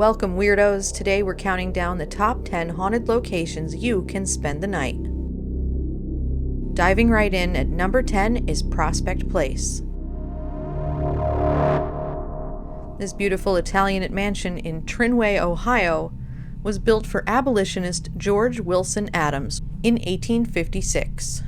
Welcome, weirdos. Today we're counting down the top 10 haunted locations you can spend the night. Diving right in at number 10 is Prospect Place. This beautiful Italianate mansion in Trinway, Ohio, was built for abolitionist George Wilson Adams in 1856.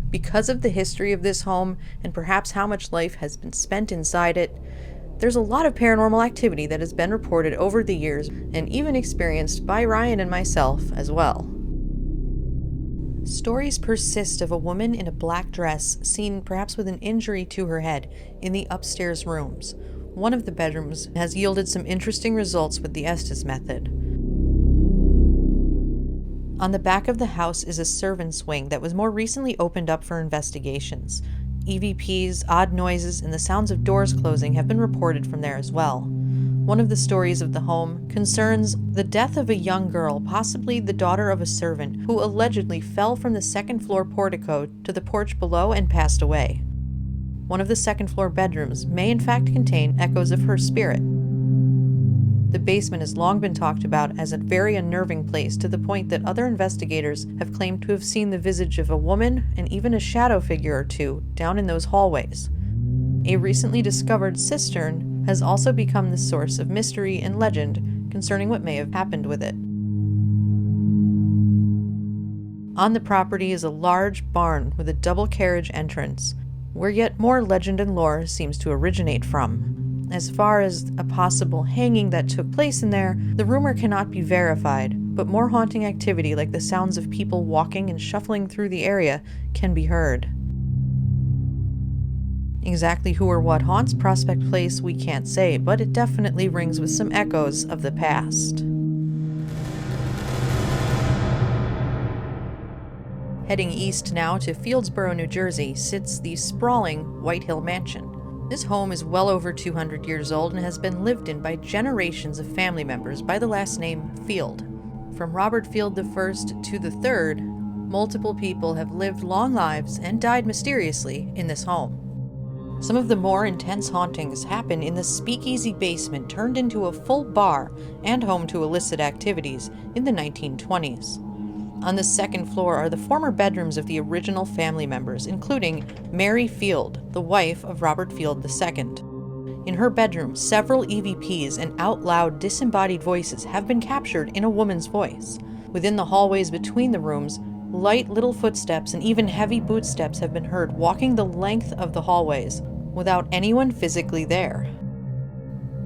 Because of the history of this home, and perhaps how much life has been spent inside it, there's a lot of paranormal activity that has been reported over the years, and even experienced by Ryan and myself as well. Stories persist of a woman in a black dress seen perhaps with an injury to her head in the upstairs rooms. One of the bedrooms has yielded some interesting results with the Estes method. On the back of the house is a servant's wing that was more recently opened up for investigations. EVPs, odd noises, and the sounds of doors closing have been reported from there as well. One of the stories of the home concerns the death of a young girl, possibly the daughter of a servant, who allegedly fell from the second-floor portico to the porch below and passed away. One of the second-floor bedrooms may in fact contain echoes of her spirit. The basement has long been talked about as a very unnerving place, to the point that other investigators have claimed to have seen the visage of a woman and even a shadow figure or two down in those hallways. A recently discovered cistern has also become the source of mystery and legend concerning what may have happened with it. On the property is a large barn with a double carriage entrance, where yet more legend and lore seems to originate from. As far as a possible hanging that took place in there, the rumor cannot be verified, but more haunting activity like the sounds of people walking and shuffling through the area can be heard. Exactly who or what haunts Prospect Place we can't say, but it definitely rings with some echoes of the past. Heading east now to Fieldsboro, New Jersey, sits the sprawling White Hill Mansion. This home is well over 200 years old and has been lived in by generations of family members by the last name Field. From Robert Field I to the III, multiple people have lived long lives and died mysteriously in this home. Some of the more intense hauntings happen in the speakeasy basement turned into a full bar and home to illicit activities in the 1920s. On the second floor are the former bedrooms of the original family members, including Mary Field, the wife of Robert Field II. In her bedroom, several EVPs and out-loud disembodied voices have been captured in a woman's voice. Within the hallways between the rooms, light little footsteps and even heavy bootsteps have been heard walking the length of the hallways, without anyone physically there.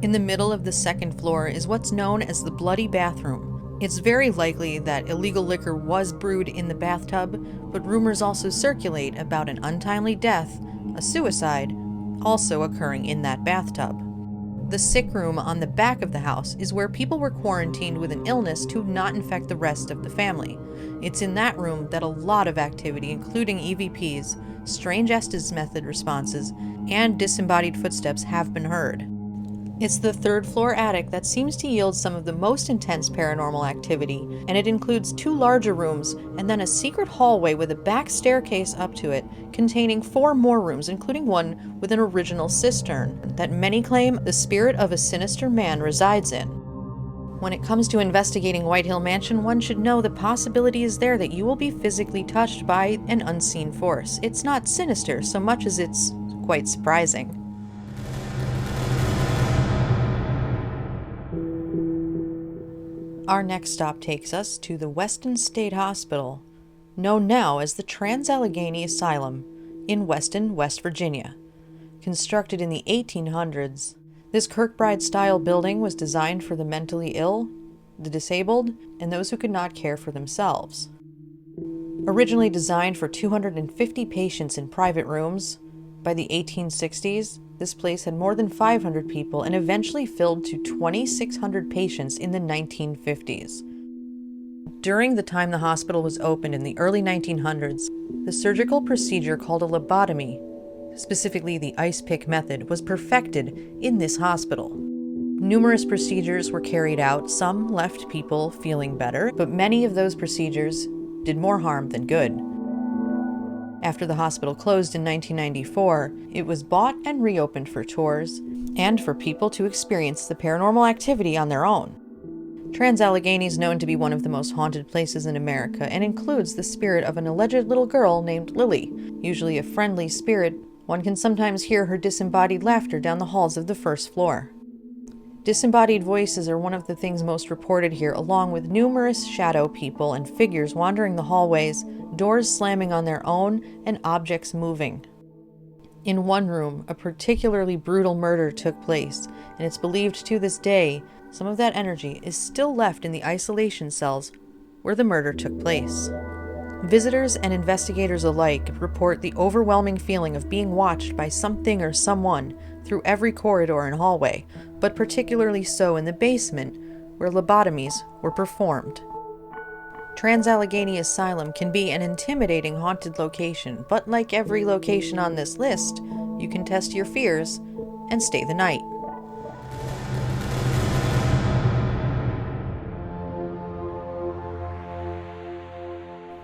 In the middle of the second floor is what's known as the Bloody Bathroom. It's very likely that illegal liquor was brewed in the bathtub, but rumors also circulate about an untimely death, a suicide, also occurring in that bathtub. The sick room on the back of the house is where people were quarantined with an illness to not infect the rest of the family. It's in that room that a lot of activity, including EVPs, strange Estes method responses, and disembodied footsteps have been heard. It's the third-floor attic that seems to yield some of the most intense paranormal activity, and it includes 2 larger rooms and then a secret hallway with a back staircase up to it, containing 4 more rooms, including one with an original cistern that many claim the spirit of a sinister man resides in. When it comes to investigating White Hill Mansion, one should know the possibility is there that you will be physically touched by an unseen force. It's not sinister so much as it's quite surprising. Our next stop takes us to the Weston State Hospital, known now as the Trans-Allegheny Asylum, in Weston, West Virginia. Constructed in the 1800s, this Kirkbride-style building was designed for the mentally ill, the disabled, and those who could not care for themselves. Originally designed for 250 patients in private rooms, by the 1860s, this place had more than 500 people and eventually filled to 2,600 patients in the 1950s. During the time the hospital was opened in the early 1900s, the surgical procedure called a lobotomy, specifically the ice pick method, was perfected in this hospital. Numerous procedures were carried out. Some left people feeling better, but many of those procedures did more harm than good. After the hospital closed in 1994, it was bought and reopened for tours, and for people to experience the paranormal activity on their own. Trans-Allegheny is known to be one of the most haunted places in America and includes the spirit of an alleged little girl named Lily. Usually a friendly spirit, one can sometimes hear her disembodied laughter down the halls of the first floor. Disembodied voices are one of the things most reported here, along with numerous shadow people and figures wandering the hallways, doors slamming on their own, and objects moving. In one room, a particularly brutal murder took place, and it's believed to this day some of that energy is still left in the isolation cells where the murder took place. Visitors and investigators alike report the overwhelming feeling of being watched by something or someone through every corridor and hallway, but particularly so in the basement where lobotomies were performed. Trans-Allegheny Asylum can be an intimidating haunted location, but like every location on this list, you can test your fears and stay the night.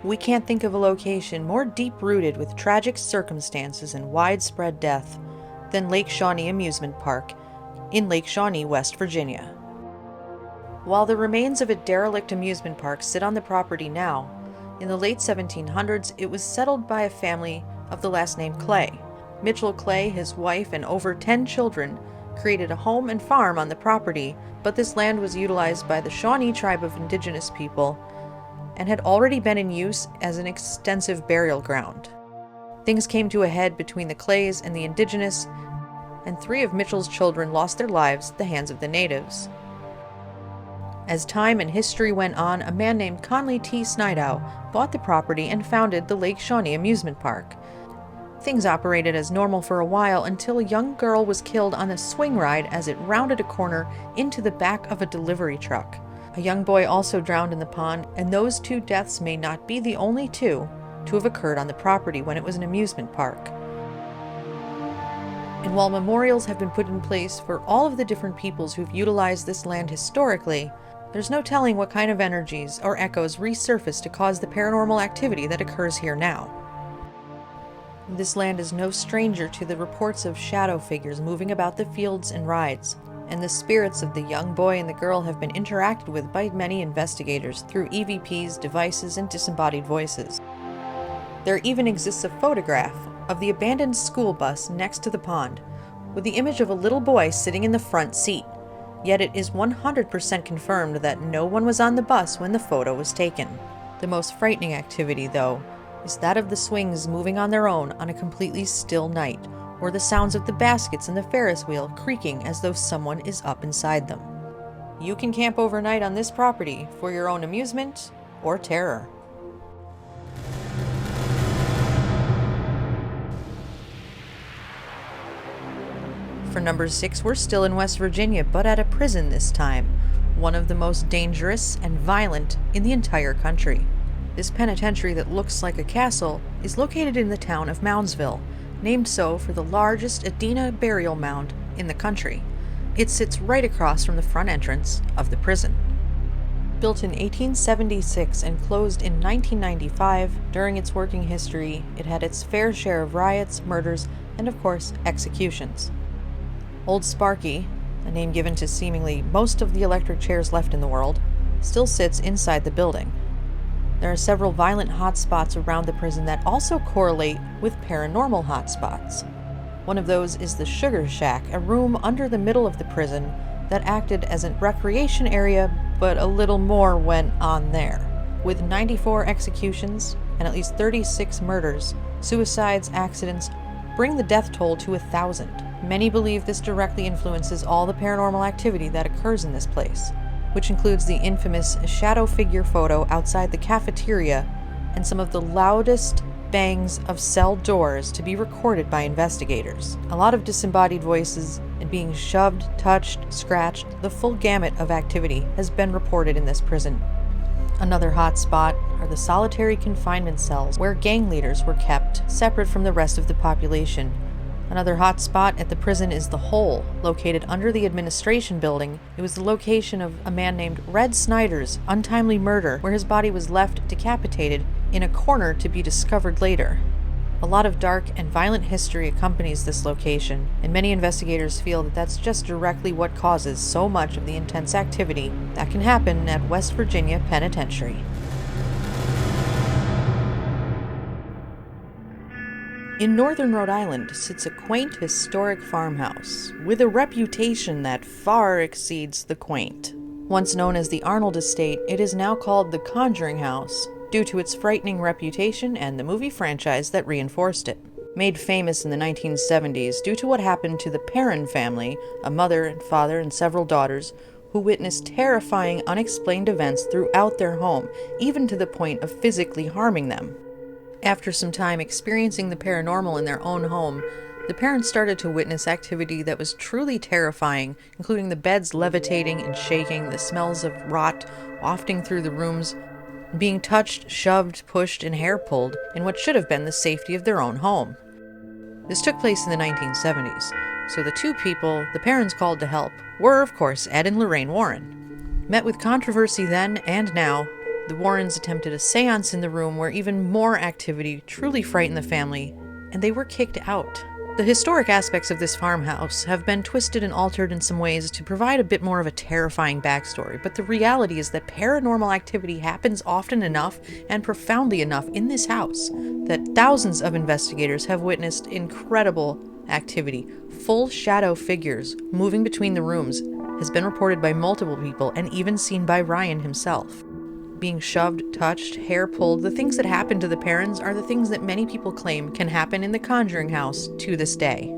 We can't think of a location more deep-rooted with tragic circumstances and widespread death than Lake Shawnee Amusement Park in Lake Shawnee, West Virginia. While the remains of a derelict amusement park sit on the property now, in the late 1700s it was settled by a family of the last name Clay. Mitchell Clay, his wife, and over 10 children created a home and farm on the property, but this land was utilized by the Shawnee tribe of indigenous people and had already been in use as an extensive burial ground. Things came to a head between the Clays and the indigenous, and 3 of Mitchell's children lost their lives at the hands of the natives. As time and history went on, a man named Conley T. Snidow bought the property and founded the Lake Shawnee Amusement Park. Things operated as normal for a while until a young girl was killed on a swing ride as it rounded a corner into the back of a delivery truck. A young boy also drowned in the pond, and those 2 deaths may not be the only 2 to have occurred on the property when it was an amusement park. And while memorials have been put in place for all of the different peoples who've utilized this land historically, there's no telling what kind of energies or echoes resurface to cause the paranormal activity that occurs here now. This land is no stranger to the reports of shadow figures moving about the fields and rides, and the spirits of the young boy and the girl have been interacted with by many investigators through EVPs, devices, and disembodied voices. There even exists a photograph of the abandoned school bus next to the pond, with the image of a little boy sitting in the front seat, yet it is 100% confirmed that no one was on the bus when the photo was taken. The most frightening activity, though, is that of the swings moving on their own on a completely still night, or the sounds of the baskets in the Ferris wheel creaking as though someone is up inside them. You can camp overnight on this property for your own amusement or terror. For number 6, we're still in West Virginia, but at a prison this time, one of the most dangerous and violent in the entire country. This penitentiary that looks like a castle is located in the town of Moundsville, named so for the largest Adena burial mound in the country. It sits right across from the front entrance of the prison. Built in 1876 and closed in 1995, during its working history, it had its fair share of riots, murders, and of course, executions. Old Sparky, a name given to seemingly most of the electric chairs left in the world, still sits inside the building. There are several violent hotspots around the prison that also correlate with paranormal hotspots. One of those is the Sugar Shack, a room under the middle of the prison that acted as a recreation area, but a little more went on there. With 94 executions and at least 36 murders, suicides, accidents bring the death toll to 1,000. Many believe this directly influences all the paranormal activity that occurs in this place, which includes the infamous shadow figure photo outside the cafeteria and some of the loudest bangs of cell doors to be recorded by investigators. A lot of disembodied voices and being shoved, touched, scratched, the full gamut of activity has been reported in this prison. Another hot spot are the solitary confinement cells where gang leaders were kept separate from the rest of the population. Another hot spot at the prison is the Hole, located under the administration building. It was the location of a man named Red Snyder's untimely murder, where his body was left decapitated in a corner to be discovered later. A lot of dark and violent history accompanies this location, and many investigators feel that that's just directly what causes so much of the intense activity that can happen at West Virginia Penitentiary. In northern Rhode Island sits a quaint historic farmhouse with a reputation that far exceeds the quaint. Once known as the Arnold Estate, it is now called the Conjuring House due to its frightening reputation and the movie franchise that reinforced it. Made famous in the 1970s due to what happened to the Perron family, a mother and father and several daughters, who witnessed terrifying unexplained events throughout their home, even to the point of physically harming them. After some time experiencing the paranormal in their own home, the parents started to witness activity that was truly terrifying, including the beds levitating and shaking, the smells of rot wafting through the rooms, being touched, shoved, pushed, and hair pulled in what should have been the safety of their own home. This took place in the 1970s, so the two people the parents called to help were, of course, Ed and Lorraine Warren. Met with controversy then and now, the Warrens attempted a seance in the room where even more activity truly frightened the family, and they were kicked out. The historic aspects of this farmhouse have been twisted and altered in some ways to provide a bit more of a terrifying backstory, but the reality is that paranormal activity happens often enough and profoundly enough in this house that thousands of investigators have witnessed incredible activity. Full shadow figures moving between the rooms has been reported by multiple people and even seen by Ryan himself. Being shoved, touched, hair pulled, the things that happen to the parents are the things that many people claim can happen in the Conjuring House to this day.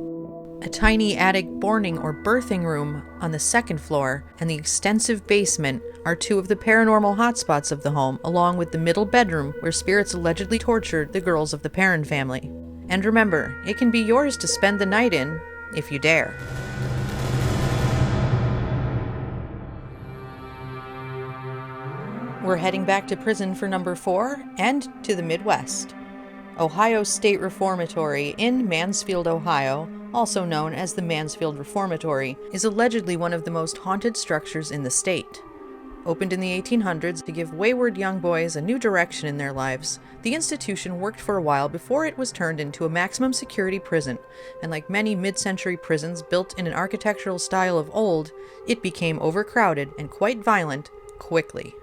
A tiny attic boarding or birthing room on the second floor and the extensive basement are two of the paranormal hotspots of the home, along with the middle bedroom where spirits allegedly tortured the girls of the Perron family. And remember, it can be yours to spend the night in, if you dare. We're heading back to prison for number 4 and to the Midwest. Ohio State Reformatory in Mansfield, Ohio, also known as the Mansfield Reformatory, is allegedly one of the most haunted structures in the state. Opened in the 1800s to give wayward young boys a new direction in their lives, the institution worked for a while before it was turned into a maximum security prison, and like many mid-century prisons built in an architectural style of old, it became overcrowded and quite violent quickly.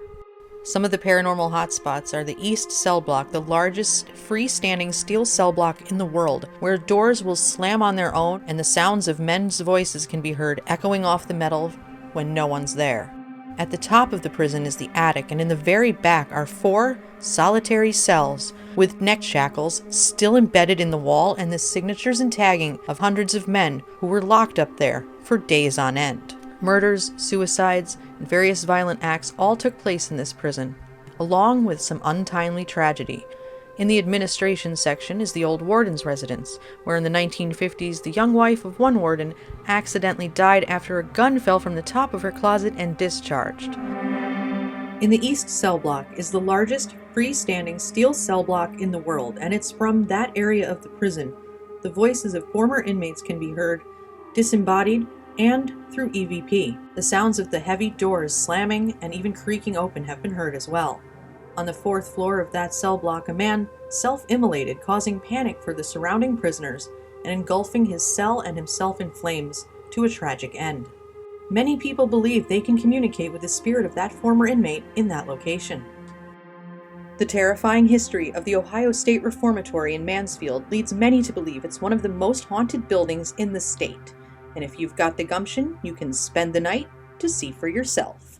Some of the paranormal hotspots are the East Cell Block, the largest freestanding steel cell block in the world, where doors will slam on their own and the sounds of men's voices can be heard echoing off the metal when no one's there. At the top of the prison is the attic, and in the very back are 4 solitary cells with neck shackles still embedded in the wall and the signatures and tagging of hundreds of men who were locked up there for days on end. Murders, suicides, and various violent acts all took place in this prison, along with some untimely tragedy. In the administration section is the old warden's residence, where in the 1950s the young wife of one warden accidentally died after a gun fell from the top of her closet and discharged. In the East Cell Block is the largest freestanding steel cell block in the world, and it's from that area of the prison the voices of former inmates can be heard, disembodied, and through EVP. The sounds of the heavy doors slamming and even creaking open have been heard as well. On the 4th floor of that cell block, a man self-immolated, causing panic for the surrounding prisoners and engulfing his cell and himself in flames to a tragic end. Many people believe they can communicate with the spirit of that former inmate in that location. The terrifying history of the Ohio State Reformatory in Mansfield leads many to believe it's one of the most haunted buildings in the state. And if you've got the gumption, you can spend the night to see for yourself.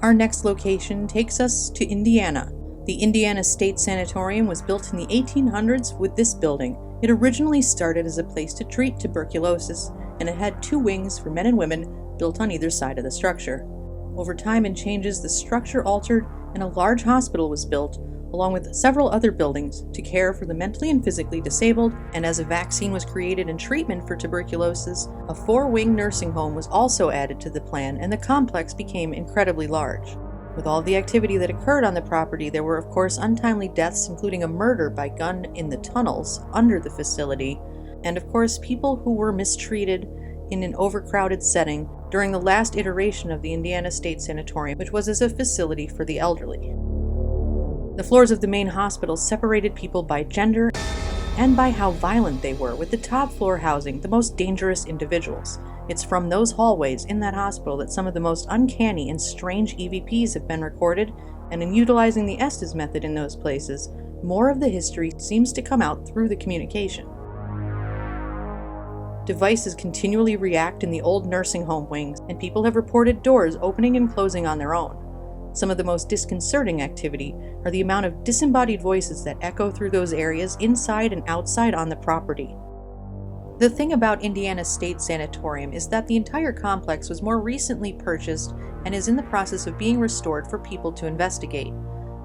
Our next location takes us to Indiana. The Indiana State Sanatorium was built in the 1800s with this building. It originally started as a place to treat tuberculosis, and it had 2 wings for men and women built on either side of the structure. Over time and changes, the structure altered, and a large hospital was built, along with several other buildings to care for the mentally and physically disabled, and as a vaccine was created and treatment for tuberculosis, a 4-wing nursing home was also added to the plan, and the complex became incredibly large. With all the activity that occurred on the property, there were of course untimely deaths, including a murder by gun in the tunnels under the facility, and of course people who were mistreated in an overcrowded setting during the last iteration of the Indiana State Sanatorium, which was as a facility for the elderly. The floors of the main hospital separated people by gender and by how violent they were, with the top floor housing the most dangerous individuals. It's from those hallways in that hospital that some of the most uncanny and strange EVPs have been recorded, and in utilizing the Estes method in those places, more of the history seems to come out through the communication. Devices continually react in the old nursing home wings, and people have reported doors opening and closing on their own. Some of the most disconcerting activity are the amount of disembodied voices that echo through those areas inside and outside on the property. The thing about Indiana State Sanatorium is that the entire complex was more recently purchased and is in the process of being restored for people to investigate.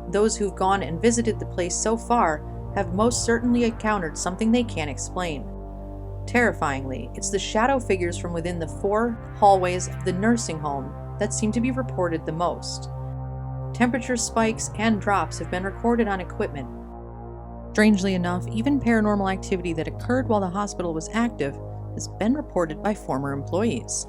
Those who've gone and visited the place so far have most certainly encountered something they can't explain. Terrifyingly, it's the shadow figures from within the 4 hallways of the nursing home that seem to be reported the most. Temperature spikes and drops have been recorded on equipment. Strangely enough, even paranormal activity that occurred while the hospital was active has been reported by former employees.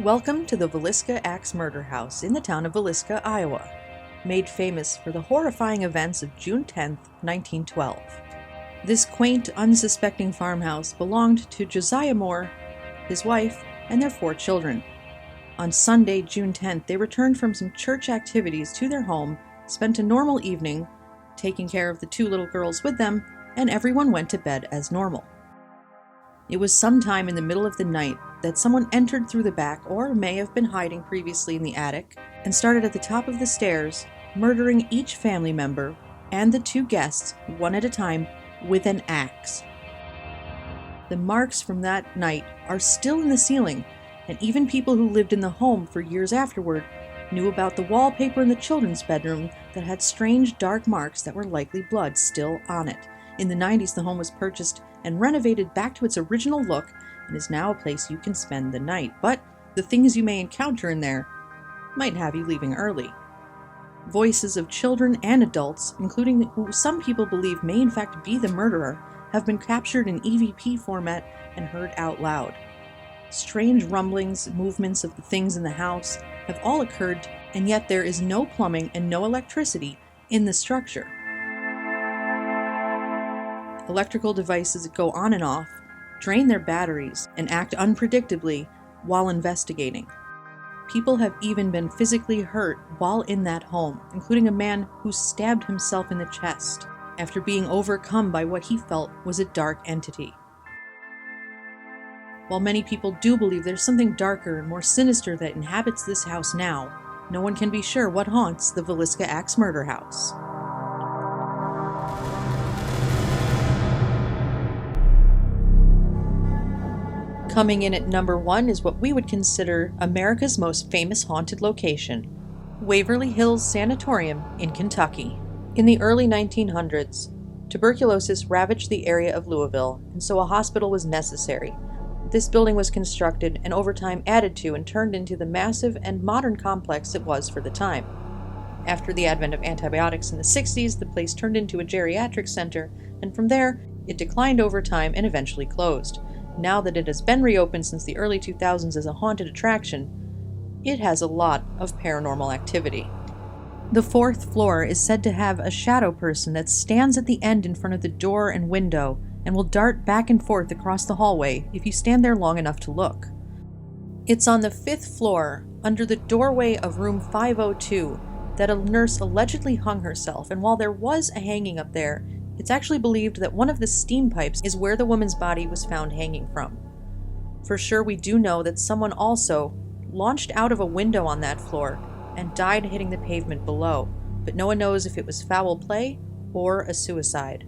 Welcome to the Villisca Axe Murder House in the town of Villisca, Iowa, made famous for the horrifying events of June 10, 1912. This quaint, unsuspecting farmhouse belonged to Josiah Moore, his wife, and their 4 children. On Sunday, June 10th, they returned from some church activities to their home, spent a normal evening, taking care of the 2 little girls with them, and everyone went to bed as normal. It was sometime in the middle of the night that someone entered through the back, or may have been hiding previously in the attic, and started at the top of the stairs, murdering each family member and the 2 guests, one at a time, with an axe. The marks from that night are still in the ceiling, and even people who lived in the home for years afterward knew about the wallpaper in the children's bedroom that had strange dark marks that were likely blood still on it. In the 90s, the home was purchased and renovated back to its original look and is now a place you can spend the night. But the things you may encounter in there might have you leaving early. Voices of children and adults, including who some people believe may in fact be the murderer, have been captured in EVP format and heard out loud. Strange rumblings, movements of the things in the house have all occurred, and yet there is no plumbing and no electricity in the structure. Electrical devices go on and off, drain their batteries, and act unpredictably while investigating. People have even been physically hurt while in that home, including a man who stabbed himself in the chest after being overcome by what he felt was a dark entity. While many people do believe there's something darker and more sinister that inhabits this house now, no one can be sure what haunts the Villisca Axe Murder House. Coming in at number 1 is what we would consider America's most famous haunted location, Waverly Hills Sanatorium in Kentucky. In the early 1900s, tuberculosis ravaged the area of Louisville, and so a hospital was necessary. This building was constructed and over time added to and turned into the massive and modern complex it was for the time. After the advent of antibiotics in the 60s, the place turned into a geriatric center, and from there, it declined over time and eventually closed. Now that it has been reopened since the early 2000s as a haunted attraction, it has a lot of paranormal activity. The 4th floor is said to have a shadow person that stands at the end in front of the door and window and will dart back and forth across the hallway if you stand there long enough to look. It's on the 5th floor, under the doorway of room 502, that a nurse allegedly hung herself, and while there was a hanging up there, it's actually believed that one of the steam pipes is where the woman's body was found hanging from. For sure, we do know that someone also launched out of a window on that floor and died hitting the pavement below, but no one knows if it was foul play or a suicide.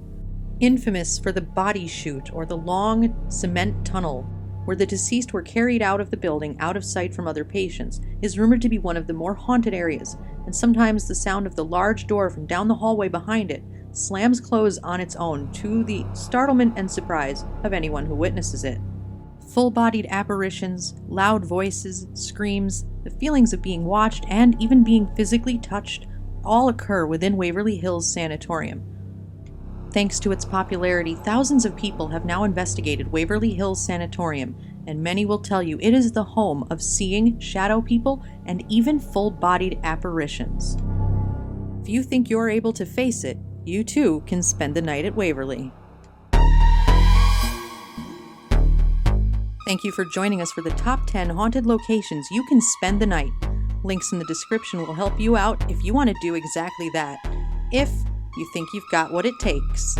Infamous for the body chute, or the long cement tunnel where the deceased were carried out of the building out of sight from other patients, is rumored to be one of the more haunted areas, and sometimes the sound of the large door from down the hallway behind it slams closed on its own, to the startlement and surprise of anyone who witnesses it. Full-bodied apparitions, loud voices, screams, the feelings of being watched and even being physically touched all occur within Waverly Hills Sanatorium. Thanks to its popularity, thousands of people have now investigated Waverly Hills Sanatorium, and many will tell you it is the home of seeing shadow people and even full-bodied apparitions. If you think you're able to face it, you too can spend the night at Waverly. Thank you for joining us for the top 10 haunted locations you can spend the night. Links in the description will help you out if you want to do exactly that, if you think you've got what it takes.